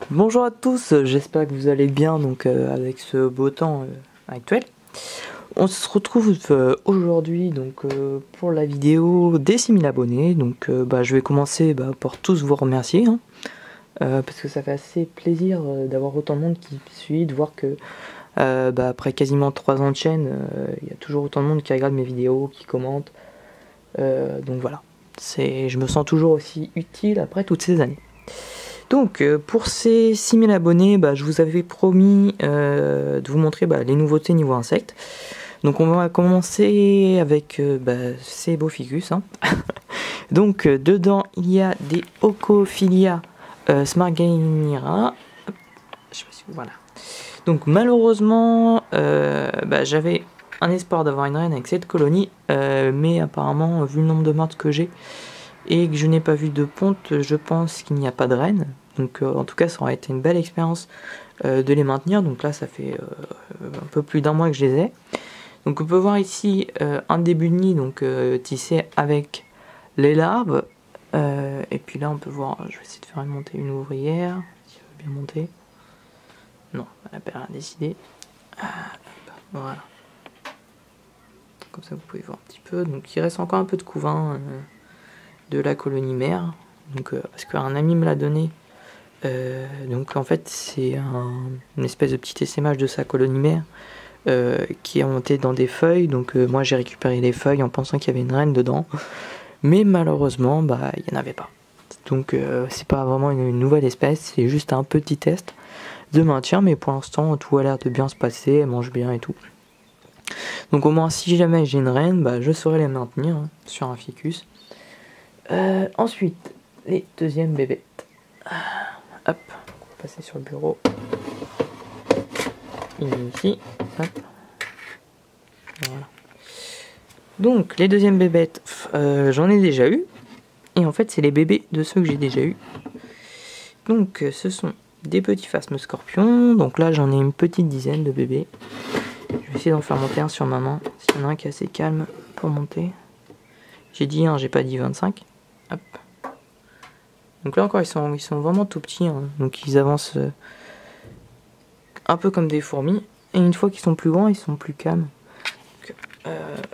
Bonjour à tous, j'espère que vous allez bien donc avec ce beau temps actuel. On se retrouve aujourd'hui donc pour la vidéo des 6000 abonnés. Donc je vais commencer par tous vous remercier hein, parce que ça fait assez plaisir d'avoir autant de monde qui suit, de voir que après quasiment 3 ans de chaîne, il y a toujours autant de monde qui regarde mes vidéos, qui commente. Donc voilà, je me sens toujours aussi utile après toutes ces années. Donc pour ces 6000 abonnés, je vous avais promis de vous montrer les nouveautés niveau insectes. Donc on va commencer avec ces beaux ficus. Hein. Donc dedans il y a des Ocophilia smargainira. Je sais pas si voilà. Donc malheureusement j'avais un espoir d'avoir une reine avec cette colonie, mais apparemment vu le nombre de morts que j'ai et que je n'ai pas vu de ponte, je pense qu'il n'y a pas de reine. Donc en tout cas ça aurait été une belle expérience de les maintenir. Donc là ça fait un peu plus d'un mois que je les ai. Donc on peut voir ici un début de nid donc tissé avec les larves. Et puis là on peut voir, je vais essayer de faire monter une ouvrière, si elle veut bien monter. Non, elle n'a pas rien décidé. Voilà. Comme ça vous pouvez voir un petit peu. Donc il reste encore un peu de couvain de la colonie mère. Donc parce qu'un ami me l'a donné. Donc en fait c'est une espèce de petit essaimage de sa colonie mère qui est monté dans des feuilles. Donc moi j'ai récupéré les feuilles en pensant qu'il y avait une reine dedans. Mais malheureusement il n'y en avait pas. Donc c'est pas vraiment une nouvelle espèce, c'est juste un petit test de maintien. Mais pour l'instant tout a l'air de bien se passer, elle mange bien et tout. Donc au moins si jamais j'ai une reine, je saurai les maintenir hein, sur un ficus. Ensuite, les deuxièmes bébêtes. Hop, on va passer sur le bureau. Il est ici. Hop. Voilà. Donc les deuxièmes bébêtes, j'en ai déjà eu. Et en fait c'est les bébés de ceux que j'ai déjà eu. Donc ce sont des petits phasmes scorpions. Donc là j'en ai une petite dizaine de bébés. Je vais essayer d'en faire monter un sur ma main. S'il y en a un qui est assez calme pour monter. J'ai dit 1, j'ai pas dit 25. Hop. Donc là encore ils sont vraiment tout petits. Hein. Donc ils avancent un peu comme des fourmis. Et une fois qu'ils sont plus grands, ils sont plus calmes. Donc,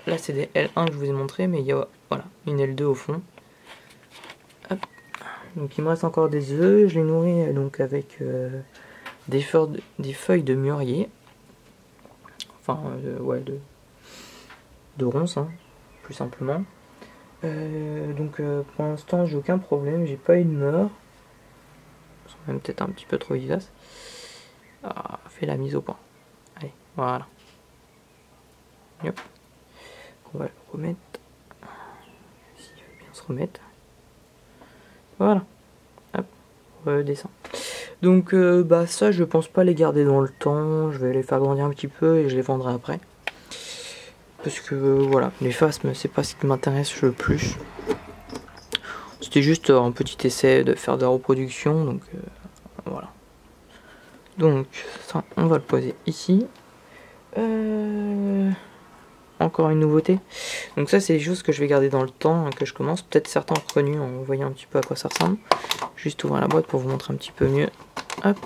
là c'est des L1 que je vous ai montré. Mais il y a voilà, une L2 au fond. Hop. Donc il me reste encore des œufs. Je les nourris donc avec des feuilles de mûrier. Enfin de ronces hein, plus simplement. Donc pour l'instant j'ai aucun problème, j'ai pas eu de mort. Ils sont même peut-être un petit peu trop vivaces. Fait la mise au point. Allez, voilà. Hop. On va le remettre. S'il veut bien se remettre. Voilà. Hop. Redescend. Donc ça je pense pas les garder dans le temps. Je vais les faire grandir un petit peu et je les vendrai après. Parce que voilà, les phasmes c'est pas ce qui m'intéresse le plus. C'était juste un petit essai de faire de la reproduction, donc voilà. Donc ça on va le poser ici. Encore une nouveauté. Donc ça c'est des choses que je vais garder dans le temps, hein, que je commence. Peut-être certains ont reconnu en voyant un petit peu à quoi ça ressemble. Juste ouvrir la boîte pour vous montrer un petit peu mieux. Hop.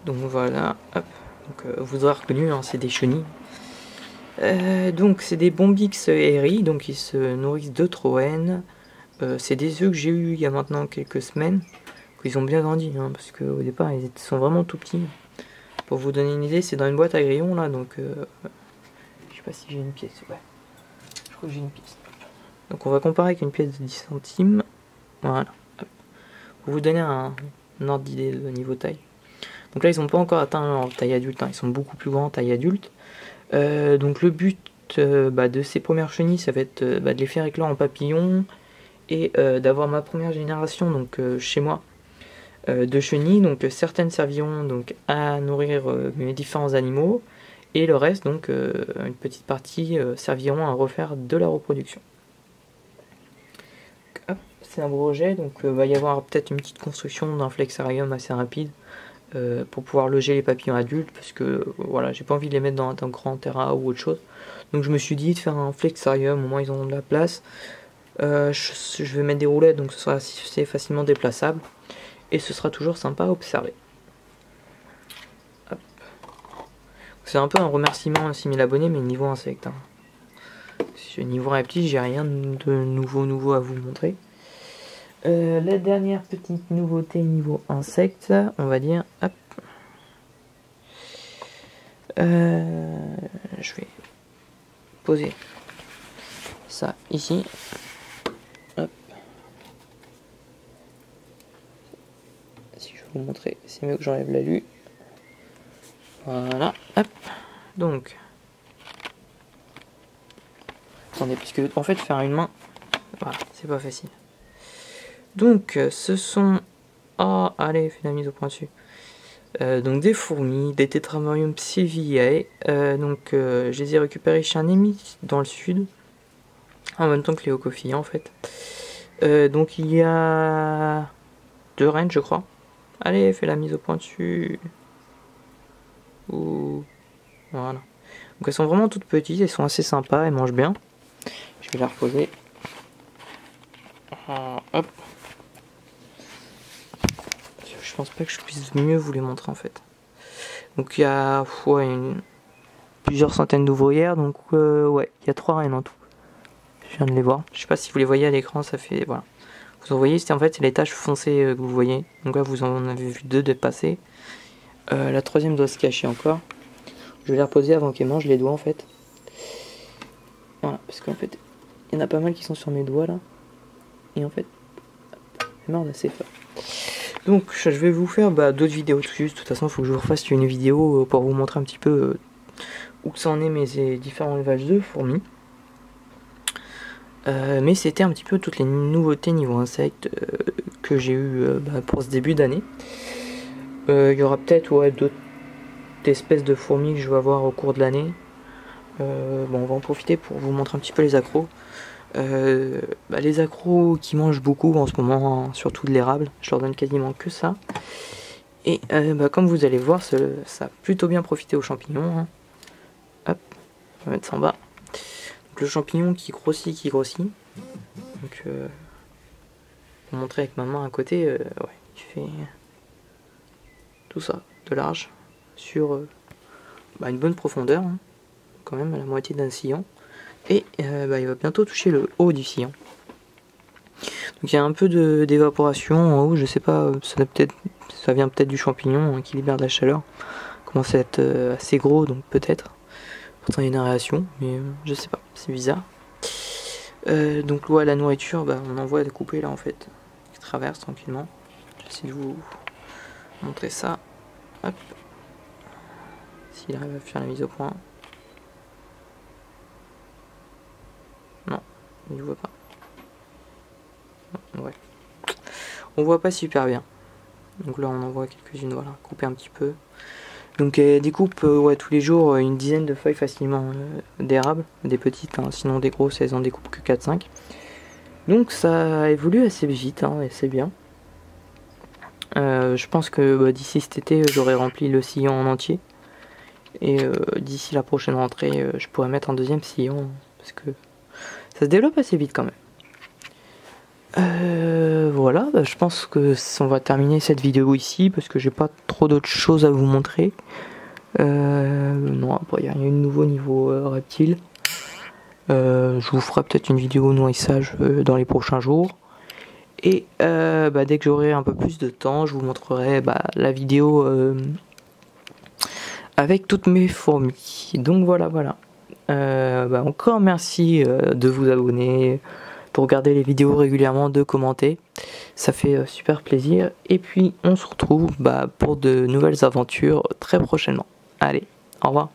Donc voilà. Hop. Donc vous aurez reconnu, hein, c'est des chenilles. Donc c'est des Bombix aéri, donc ils se nourrissent de Troène. C'est des œufs que j'ai eu il y a maintenant quelques semaines. Ils ont bien grandi, hein, parce qu'au départ ils sont vraiment tout petits. Pour vous donner une idée, c'est dans une boîte à grillons là, donc je sais pas si j'ai une pièce. Ouais, je crois que j'ai une pièce. Donc on va comparer avec une pièce de 10 centimes. Voilà. Hop. Pour vous donner un ordre d'idée de niveau taille. Donc là ils n'ont pas encore atteint leur taille adulte, hein, ils sont beaucoup plus grands en taille adulte. Donc le but de ces premières chenilles, ça va être de les faire éclore en papillon et d'avoir ma première génération donc chez moi de chenilles. Donc certaines serviront donc à nourrir mes différents animaux et le reste donc une petite partie serviront à refaire de la reproduction. C'est un projet, donc va y avoir peut-être une petite construction d'un flexarium assez rapide pour pouvoir loger les papillons adultes, parce que voilà, j'ai pas envie de les mettre dans un grand terrain ou autre chose. Donc je me suis dit de faire un flexarium, au moins ils ont de la place. Je vais mettre des roulettes, donc ce sera assez facilement déplaçable. Et ce sera toujours sympa à observer. C'est un peu un remerciement à 6000 abonnés, mais niveau insecte. Hein. Niveau reptile, j'ai rien de nouveau à vous montrer. La dernière petite nouveauté niveau insecte, on va dire. Hop. Je vais poser ça ici. Hop. Si je vais vous montrer, c'est mieux que j'enlève l'alu. Voilà. Hop. Donc. Attendez, puisque en fait faire une main, voilà, c'est pas facile. Donc ce sont... Ah, allez, fais la mise au point dessus. Donc des fourmis, des Tetramerium sylviae. Donc je les ai récupérés chez un ami dans le sud. En même temps que les Ocophia en fait. Donc il y a 2 reines je crois. Allez, fais la mise au point dessus. Ouh. Voilà. Donc elles sont vraiment toutes petites, elles sont assez sympas, elles mangent bien. Je vais la reposer. Hop. Je pense pas que je puisse mieux vous les montrer en fait. Donc il y a plusieurs centaines d'ouvrières, donc ouais, il y a 3 reines en tout. Je viens de les voir. Je sais pas si vous les voyez à l'écran, ça fait voilà. Vous en voyez, c'est en fait les taches foncées que vous voyez. Donc là vous en avez vu 2 dépasser. La troisième doit se cacher encore. Je vais les reposer avant qu'elles mangent les doigts en fait. Voilà, parce qu'en fait, il y en a pas mal qui sont sur mes doigts là. Et en fait, elle mord assez fort. Donc je vais vous faire d'autres vidéos dessus. De toute façon, il faut que je vous refasse une vidéo pour vous montrer un petit peu où ça en est mes différents élevages de fourmis. Mais c'était un petit peu toutes les nouveautés niveau insectes que j'ai eu pour ce début d'année. Il y aura peut-être d'autres espèces de fourmis que je vais avoir au cours de l'année. Bon, on va en profiter pour vous montrer un petit peu les accros. Les accros qui mangent beaucoup en ce moment, hein, surtout de l'érable, je leur donne quasiment que ça. Et comme vous allez voir, ça a plutôt bien profité aux champignons. Hein. Hop, on va mettre ça en bas. Donc, le champignon qui grossit. Donc, pour montrer avec ma main à côté, ouais, il fait tout ça de large sur une bonne profondeur, hein, quand même à la moitié d'un sillon. Et il va bientôt toucher le haut du sillon. Donc il y a un peu d'évaporation en haut, je sais pas, ça vient peut-être du champignon hein, qui libère de la chaleur. Commence à être assez gros, donc peut-être. Pourtant il y a une aération, mais je sais pas, c'est bizarre. Donc ouais, la nourriture, on en voit découper là en fait, qui traverse tranquillement. J'essaie de vous montrer ça. Hop. S'il arrive à faire la mise au point. Non, il ne voit pas. Ouais. On voit pas super bien. Donc là on en voit quelques-unes, voilà, couper un petit peu. Donc découpe tous les jours une dizaine de feuilles facilement d'érable, des petites, hein, sinon des grosses elles en découpent que 4-5. Donc ça évolue assez vite hein, et c'est bien. Je pense que d'ici cet été j'aurai rempli le sillon en entier. Et d'ici la prochaine rentrée je pourrais mettre un deuxième sillon parce que ça se développe assez vite quand même. Voilà, je pense que on va terminer cette vidéo ici parce que j'ai pas trop d'autres choses à vous montrer. Non, après il n'y a rien de nouveau niveau reptile. Je vous ferai peut-être une vidéo nourrissage dans les prochains jours. Et dès que j'aurai un peu plus de temps, je vous montrerai la vidéo avec toutes mes fourmis. Donc voilà. Encore merci de vous abonner, de regarder les vidéos régulièrement, de commenter. Ça fait super plaisir. Et puis on se retrouve pour de nouvelles aventures très prochainement. Allez, au revoir.